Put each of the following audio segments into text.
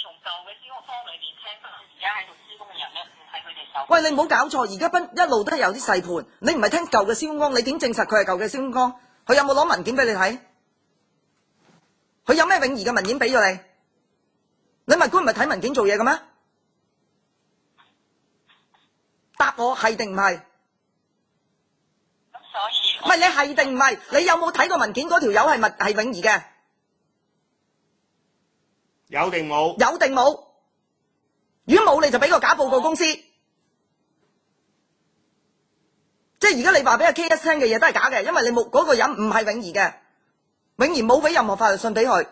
從舊嘅施工方裏邊聽翻而家喺度施工嘅人咧，唔係佢哋手。喂，你唔好搞錯，而家一路都係有啲細盤，你唔係聽舊嘅施工方，你點證實佢係舊嘅施工方？佢有冇攞文件俾你睇？佢有咩永儀嘅文件俾咗你？你物管唔係睇文件做嘢嘅咩？答我係定唔係？咁所以唔係你係定唔係？你有冇睇過文件嗰條友係永儀嘅？有定冇？有定冇？如果冇，你就俾個假報告公司。即係而家你話俾阿 KS 聽嘅嘢都係假嘅，因為你冇嗰個人唔係永儀嘅，永儀冇俾任何法律信俾佢。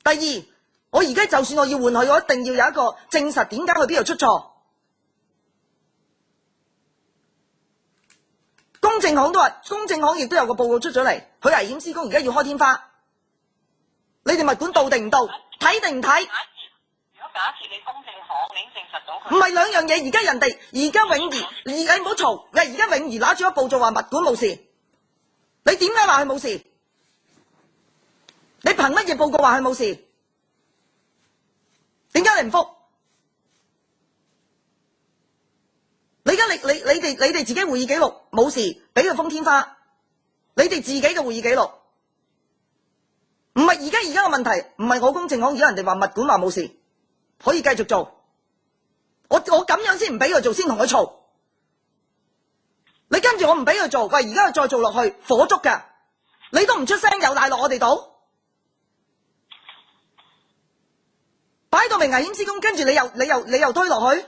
第二，我而家就算我要換佢，我一定要有一個證實點解佢邊度出錯。公證行都話，公證行亦都有個報告出咗嚟，佢危險施工，而家要開天花。你哋物管到定唔到？睇定唔睇？如果假設你公證行你已經證實到佢，唔係兩樣嘢。而家人哋，而家永儀，你唔好嘈。而家永儀拿住一報就話物管冇事，你點解話佢冇事？你憑乜嘢報告話佢冇事？點解你唔覆？你而家你哋自己會議記錄冇事，俾佢封天花。你哋自己嘅會議記錄，唔係而家嘅問題，唔係我公證行，而家人哋話物管話冇事，可以繼續做。我咁樣先唔俾佢做，先同佢嘈。你跟住我唔俾佢做，喂，而家佢再做落去，火燭㗎，你都唔出聲，又賴落我哋度。擺到明危險施工，跟住你又推落去。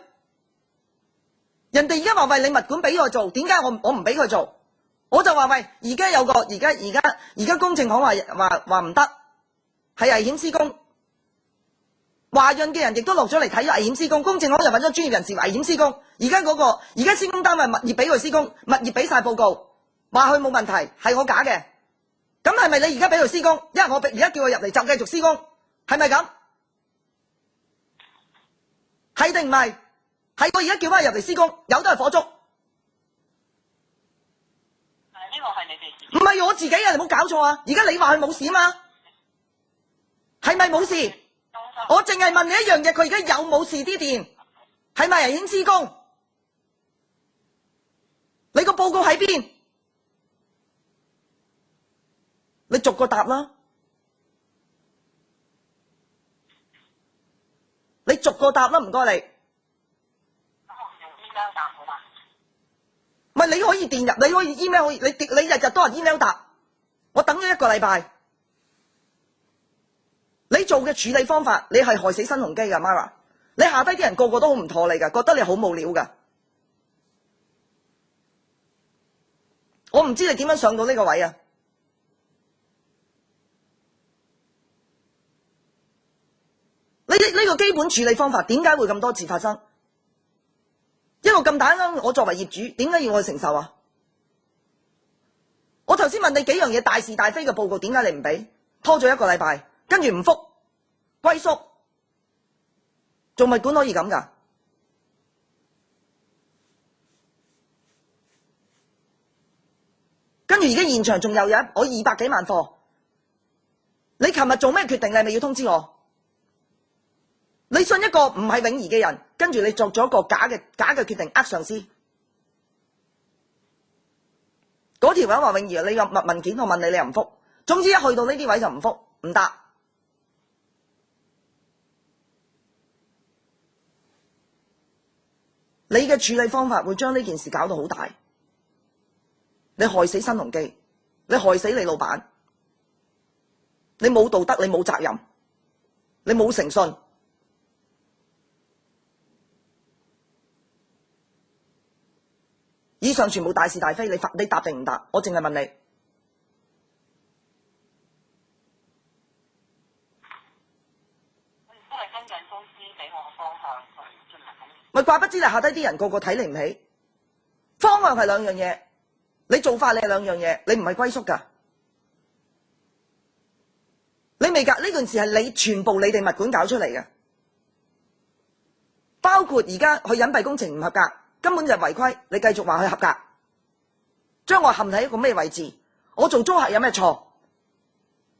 人哋而家話喂，你物管俾我做，點解我唔俾佢做？我就話喂，而家有個而家公證行話唔得，係危險施工。華潤嘅人亦都落咗嚟睇危險施工，公證行又揾咗專業人士危險施工。而家施工單位物業俾佢施工，物業俾晒報告，話佢冇問題，係我假嘅。咁係咪你而家俾佢施工？因為我而家叫佢入嚟就繼續施工，係咪咁？係定唔係？係我而家叫翻入嚟施工，有都係火燭。呢個係你哋自己。唔係我自己啊！你冇搞錯啊！而家你話佢冇事啊嘛？係咪冇事？我淨係問你一樣嘢，佢而家有冇事啲電？係咪危險施工？你個報告喺邊？你逐個答啦！你逐個答啦，唔該你。唔係你可以電入，你可以 email， 可以你日日都係 email 答。我等咗1個禮拜。你做嘅處理方法，你係害死新鴻基噶 Mara。你下低啲人個個都好唔妥你噶，覺得你好冇料噶。我唔知你點樣上到呢個位啊！呢個基本處理方法點解會咁多次發生？一個咁大間，我作為業主，點解要我去承受啊？我頭先問你幾樣嘢大是大非嘅報告，點解你唔俾？拖咗1個禮拜，跟住唔覆，龜縮，做物管可以咁噶？跟住而家現場仲有我200幾萬貨，你琴日做咩決定？你係咪要通知我？你信一個唔係永儀嘅人，跟住你作咗一個假嘅決定，上司。嗰條友話永儀，你個文件我問你，你又唔覆。總之一去到呢啲位就唔覆，唔答。你嘅處理方法會將呢件事搞到好大，你害死新鴻基，你害死你老闆，你冇道德，你冇責任，你冇誠信。以上全部大是大非，你答定唔答？我淨係問你。我哋都係跟緊公司俾我個方向去進行緊。咪怪不知你下低啲人個個睇你唔起。方向係兩樣嘢，你做法你係兩樣嘢，你唔係龜縮㗎。你未㗎？呢件事係你全部你哋物管搞出嚟嘅，包括而家佢隱蔽工程唔合格。根本就係違規，你繼續話佢合格，將我陷喺一個咩位置？我做租客有咩錯？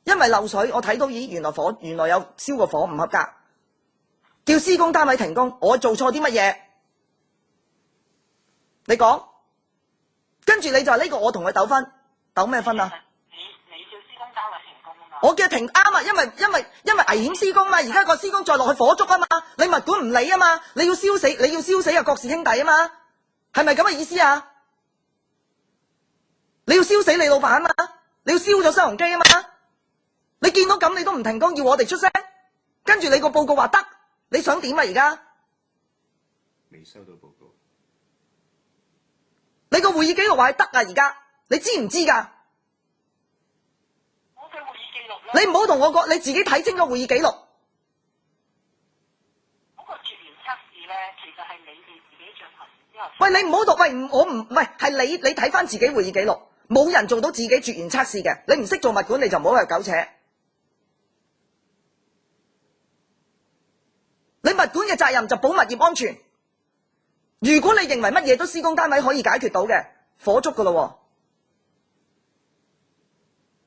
因為漏水，我睇到咦原來有燒過火，唔合格，叫施工單位停工，我做錯啲乜嘢？你講，跟住你就係呢個我同佢鬥分，鬥咩分啊？你叫施工單位停工啊嘛？我叫停啱啊，因為危險施工嘛，而家個施工再落去火燭啊嘛，你物管唔理啊嘛，你要燒死啊郭氏兄弟啊嘛，係咪咁嘅意思啊？你要燒死你老闆啊嘛，你要燒咗新鴻基啊嘛，你見到咁你都唔停工，要我哋出聲，跟住你個報告話得，你想點啊而家？未收到報告。你個會議記錄話係得啊而家，你知唔知㗎？我嘅會議記錄咧。你唔好同我講，你自己睇清個會議記錄。嗰個絕緣測試咧，其實係你哋自己進行之後。喂，你唔好讀，喂，我唔，喂，係你睇翻自己會議記錄，冇人做到自己絕緣測試嘅，你唔識做物管你就唔好喺度苟且。你物管嘅責任就保物業安全。如果你認為乜嘢都施工單位可以解決到嘅，火燭噶咯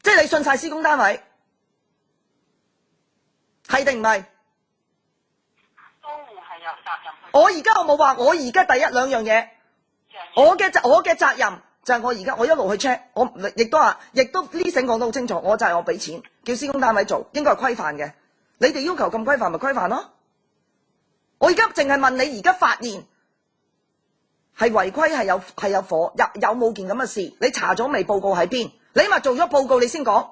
喎，即係你信晒施工單位，係定唔係？租戶係有責任去。我冇話，我而家第一兩樣嘢，我嘅責任就係我一路去 check， 我亦都呢醒講得好清楚，我就係我俾錢叫施工單位做，應該係規範嘅。你哋要求咁規範咪規範咯。我而家淨係問你，而家發現係違規係有火，有冇件咁嘅事？你查咗未？報告喺邊？你咪做咗報告你先講。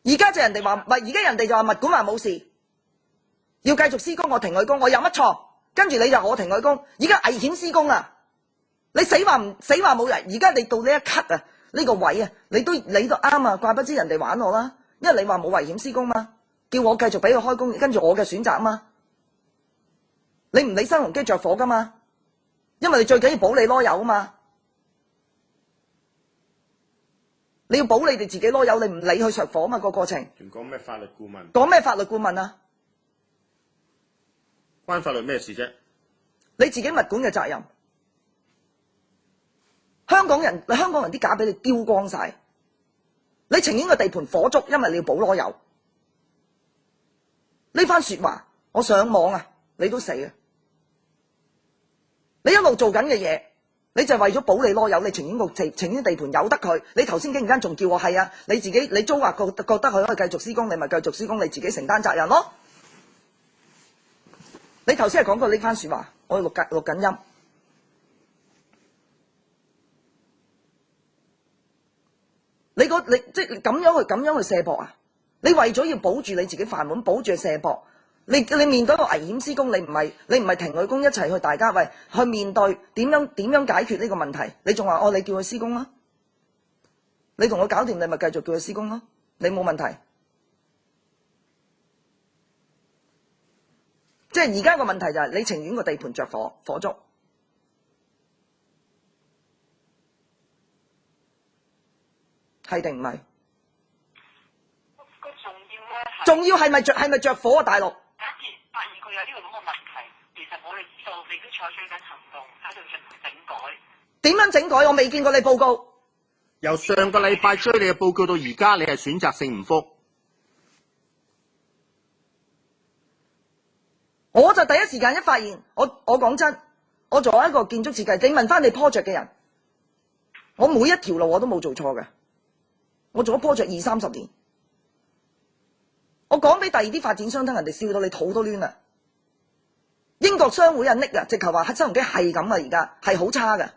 而家就人哋話唔係，而家人哋就話物管話冇事，要繼續施工，我停佢工，我有乜錯？跟住你就我停佢工，而家危險施工啊！你死話冇人，而家你到呢一刻啊，呢個位啊，你都啱啊，怪不知人哋玩我啦，因為你話冇危險施工嘛，叫我繼續俾佢開工，跟住我嘅選擇啊嘛。你唔理新鴻基着火噶嘛，因為你最緊要保你囉柚啊嘛，你要保你哋自己囉柚，你唔理佢着火嘛個過程。仲講咩法律顧問？講咩法律顧問啊？關法律咩事啫？你自己物管嘅責任。香港人啲假俾你丟光晒，你情願個地盤火燭，因為你要保囉柚。呢番說話，我上網啊，你都死啊！你一路做緊嘅嘢，你就係為咗保你囉柚，你情願地盤由得佢。你頭先竟然間仲叫我係啊，你自己你租客覺得佢可以繼續施工，你咪繼續施工，你自己承擔責任咯。你頭先係講過呢番說話，我錄緊音。你即係咁樣去卸膊啊？你為咗要保住你自己飯碗，保住卸膊，你面對一個危險施工，你唔係停佢工一齊去大家喂去面對點樣解決呢個問題？你仲話你叫佢施工啦？你同我搞掂，你咪繼續叫佢施工咯，你冇問題。即係而家個問題就係你情願個地盤着火燭。係定唔係？個重要咧係。重要係咪着火啊，大陸？假設發現佢有呢個咁嘅問題，其實我哋知道你都採取緊行動，喺度進行整改。點樣整改？我未見過你報告。由上個禮拜追你嘅報告到而家，你係選擇性唔覆。我就第一時間一發現，我講真，我作為一個建築設計，你問翻你 project 嘅人，我每一條路我都冇做錯嘅。我做咗 project 20-30年，我講俾第二啲發展商聽，人哋笑到你肚都攣啦。英國商會啊，Nick啊，直頭話新鴻基係咁啊，而家係好差嘅。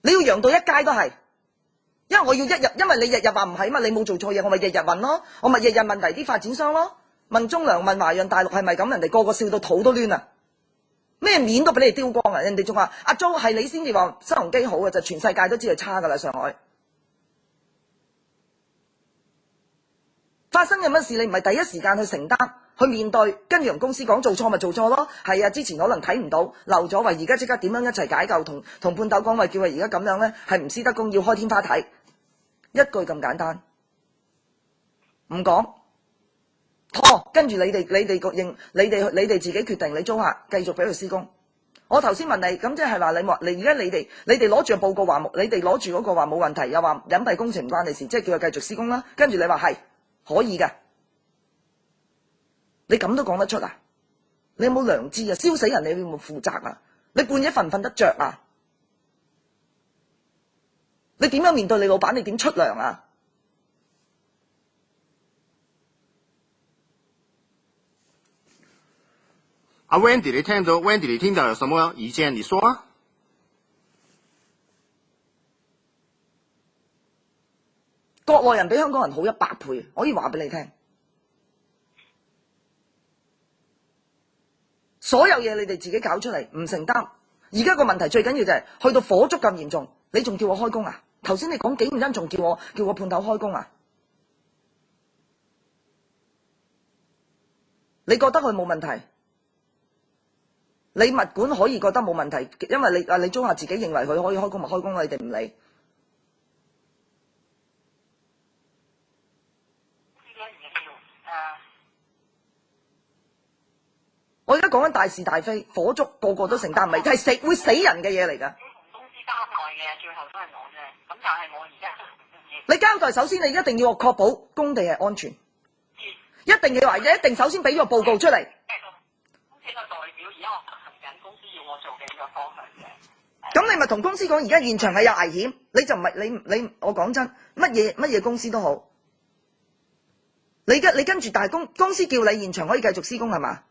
你要揚到一街都係，因為我要因為你日日話唔係嘛，你冇做錯嘢，我咪日日問咯，我咪日日問第二啲發展商咯，問中糧問華潤大陸係咪咁，人哋個個笑到肚都攣啊。咩面都俾你丟光啊！人哋仲話阿 Jo 係你先至話新鴻基好嘅，就全世界都知道差噶啦。上海發生嘅乜事，你唔係第一時間去承擔去面對，跟住同公司講做錯咪做錯咯。係啊，之前可能睇唔到漏咗，話而家即刻點樣一齊解救，同半斗講話叫佢而家咁樣咧係唔施得工，要開天花睇，一句咁簡單，唔講。拖，跟住你哋自己決定，你租客繼續俾佢施工，我頭先問你，咁即係話你而家你哋攞住個報告話你哋攞住嗰個話冇問題，又話隱蔽工程唔關你事，即係叫佢繼續施工啦。跟住你話係可以嘅，你咁都講得出啊？你有冇良知啊？燒死人你會唔會負責啊？你半夜瞓唔瞓得着啊？你點樣面對你老闆？你點出糧啊？阿 Wendy 你聽到 Wendy 你聽到有什麼意見？你說啊。國內人比香港人好100倍，我可以話俾你聽。所有嘢你哋自己搞出嚟，唔承擔。而家個問題最緊要就係去到火燭咁嚴重，你仲叫我開工啊？頭先你講幾唔真，仲叫我判頭開工啊？你覺得佢冇問題？你物管可以覺得冇問題，因為你租客自己認為佢可以開工咪開工，你哋唔理。我而家講緊大是大非，火燭個個都承擔，唔係係會死人嘅嘢嚟㗎。同公司交代嘅，最後都係我啫。咁但係我而家你交代首先你一定要確保工地係安全，一定要話一定首先俾咗個報告出嚟。公司個代表而家我執行緊公司要我做嘅呢個方向嘅。咁你咪同公司講，而家現場係有危險，你就唔係你我講真，乜嘢公司都好，你跟住，但係公司叫你現場可以繼續施工係嘛？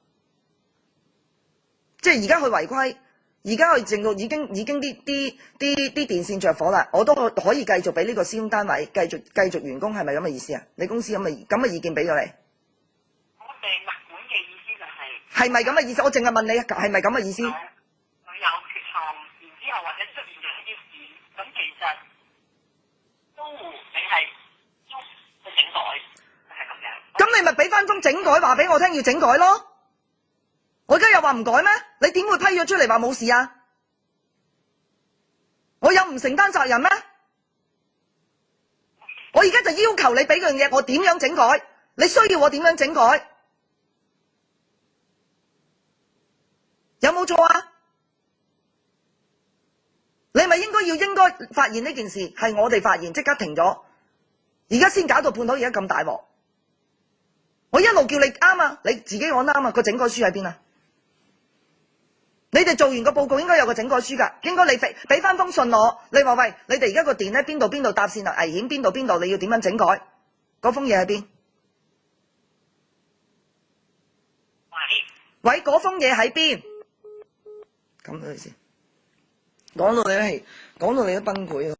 即係而家去違規，而家去整到已經啲電線着火啦，我都可以繼續俾呢個施工單位繼續完工，係咪咁嘅意思啊？你公司咁嘅意見俾咗你？我哋物管嘅意思就係係咪咁嘅意思？我淨係問你，係咪咁嘅意思？佢有缺陷，然之後或者出現咗一啲事，咁其實都你係去整改係咁樣。咁你咪俾翻封整改話俾我聽，要整改咯。我而家又話唔改咩？你點會批咗出嚟話冇事啊？我有唔承擔責任咩？我而家就要求你俾樣嘢，我點樣整改？你需要我點樣整改？有冇錯啊？你咪應該發現呢件事係我哋發現，即刻停咗，而家先搞到判到而家咁大鑊。我一路叫你啱啊，你自己講啱啊，個整改書喺邊啊？你哋做完個報告應該有個整改書㗎，應該你俾翻封信我，你話喂，你哋而家個電咧邊度搭線啊，危險邊度你要點樣整改？嗰封嘢喺邊？喂，嗰封嘢喺邊？咁你先講到你都崩潰啊！